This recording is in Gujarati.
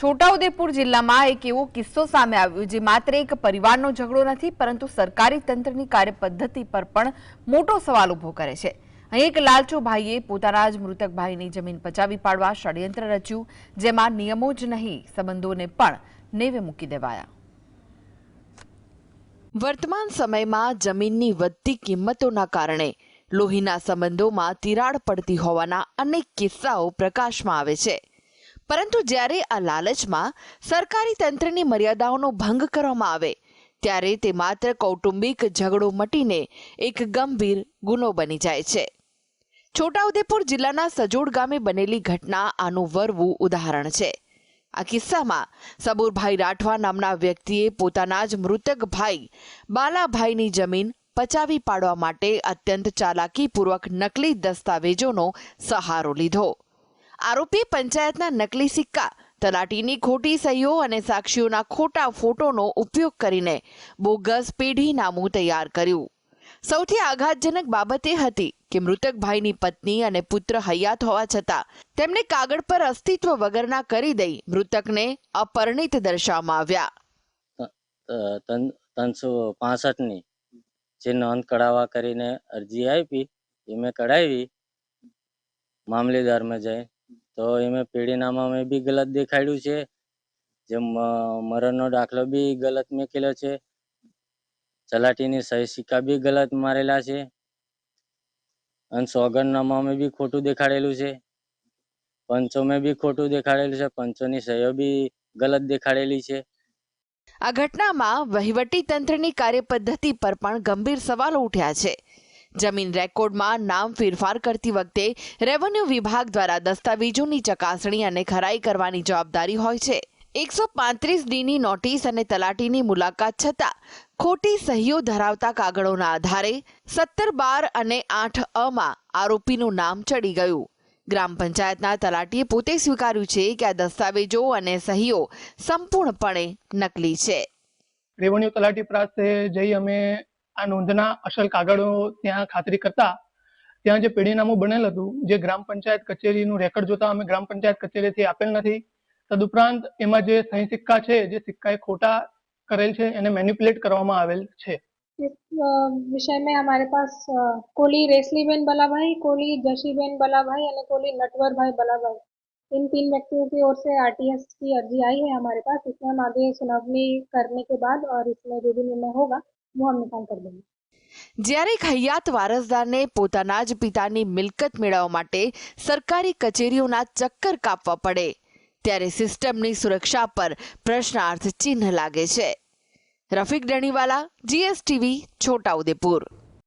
છોટાઉદેપુર જિલ્લામાં એક એવો કિસ્સો સામે આવ્યો જે માત્ર એક પરિવારનો ઝઘડો નથી પરંતુ સરકારી તંત્રની કાર્યપદ્ધતિ પર પણ મોટો સવાલ ઊભો કરે છે। અહીં એક લાલચુ ભાઈએ પોતાના જ મૃતક ભાઈની જમીન પચાવી પાડવા ષડયંત્ર રચ્યું, જેમાં નિયમો જ નહીં સંબંધોને પણ નેવે મૂકી દેવાયા। વર્તમાન સમયમાં જમીનની વધતી કિંમતોના કારણે લોહીના સંબંધોમાં તિરાડ પડતી હોવાના અનેક કિસ્સાઓ પ્રકાશમાં આવે છે, પરંતુ જ્યારે આ લાલચમાં સરકારી તંત્રની મર્યાદાઓનો ભંગ કરવામાં આવે ત્યારે તે માત્ર કૌટુંબિક ઝઘડો મટીને એક ગંભીર ગુનો બની જાય છે। છોટાઉદેપુર જિલ્લાના સજોડ ગામે બનેલી ઘટના આનું વરવું ઉદાહરણ છે। આ કિસ્સામાં સબુરભાઈ રાઠવા નામના વ્યક્તિએ પોતાના જ મૃતક ભાઈ બાલાભાઈની જમીન પચાવી પાડવા માટે અત્યંત ચાલાકીપૂર્વક નકલી દસ્તાવેજોનો સહારો લીધો। આરોપી પંચાયતના નકલી સિક્કા, તલાટીની ખોટી સહીઓ અને સાક્ષીઓના ખોટા ફોટોનો ઉપયોગ કરીને બોગસ પેઢીનામું તૈયાર કર્યું। સૌથી આઘાતજનક બાબત એ હતી કે મૃતક ભાઈની પત્ની અને પુત્ર હયાત હોવા છતાં તેમને કાગળ પર અસ્તિત્વ વગરના કરી દઈ મૃતકને અપરિણિત દર્શાવવામાં આવ્યા। 365ની જે નોંધ કઢાવવા કરીને અરજી આપી એ મેં કઢાવી મામલેદારમાં જઈ, તો એમાં પેઢીનામામાં બી ગલત દેખાડ્યું છે, જે મરણનો દાખલો બી ગલત મૂકેલો છે, તલાટીની સહી સિક્કા બી ગલત મારેલા છે અને સોગંદનામામાં બી ખોટું દેખાડેલું છે, પંચોમાં બી ખોટું દેખાડેલું છે, પંચોની સહીઓ બી ગલત દેખાડેલી છે। આ ઘટનામાં વહીવટી તંત્રની કાર્યપદ્ધતિ પર પણ ગંભીર સવાલો ઉઠ્યા છે। જમીન રેકોર્ડમાં નામ ફેરફાર કરતી વખતે રેવન્યુ વિભાગ દ્વારા દસ્તાવેજોની ચકાસણી અને ખરાઈ કરવાની જવાબદારી હોય છે। 135ડીની નોટિસ અને તલાટીની મુલાકાત છતાં ખોટી સહીઓ ધરાવતા કાગળોના આધારે 17(12) અને 8(a)માં આરોપીનું નામ ચડી ગયું। ગ્રામ પંચાયતના તલાટીએ પોતે સ્વીકાર્યું છે કે આ દસ્તાવેજો અને સહીઓ સંપૂર્ણપણે નકલી છે। રેવન્યુ તલાટી પાસે જઈ અમે આ નોંધના અસલ કાગળો ત્યાં ખાતરી કરતા ત્યાં જે પેઢીનામું બનેલ હતું, જે ગ્રામ પંચાયત કચેરીનું રેકર્ડ જોતા અમે ગ્રામ પંચાયત કચેરીથી આપેલ નથી। તદુપરાંત એમાં જે સહી સિક્કા છે, જે સિક્કા खोटा करेल છે, એને મેनिपुलेट કરવામાં आवेल છે। इस विषय में हमारे पास कोली रेसलीबेन बलाभाई, कोली जशीबेन बलाभाई और कोली नटवरभाई बलाभाई, इन 3 व्यक्तियों की ओर से आरटीएस की अर्जी आई है हमारे पास। इसमें हम आगे सुनवाई करने के बाद और इसमें जो भी निर्णय होगा वो हम निकाल कर देंगे। જ્યારે એક હયાત વારસદારને પોતાના જ પિતાની મિલકત મેળવવા માટે સરકારી કચેરીઓના ચક્કર કાપવા પડે ત્યારે સિસ્ટમની સુરક્ષા પર પ્રશ્નાર્થ ચિહ્ન લાગે છે। રફીક ડણીવાલા, GSTV, છોટાઉદેપુર।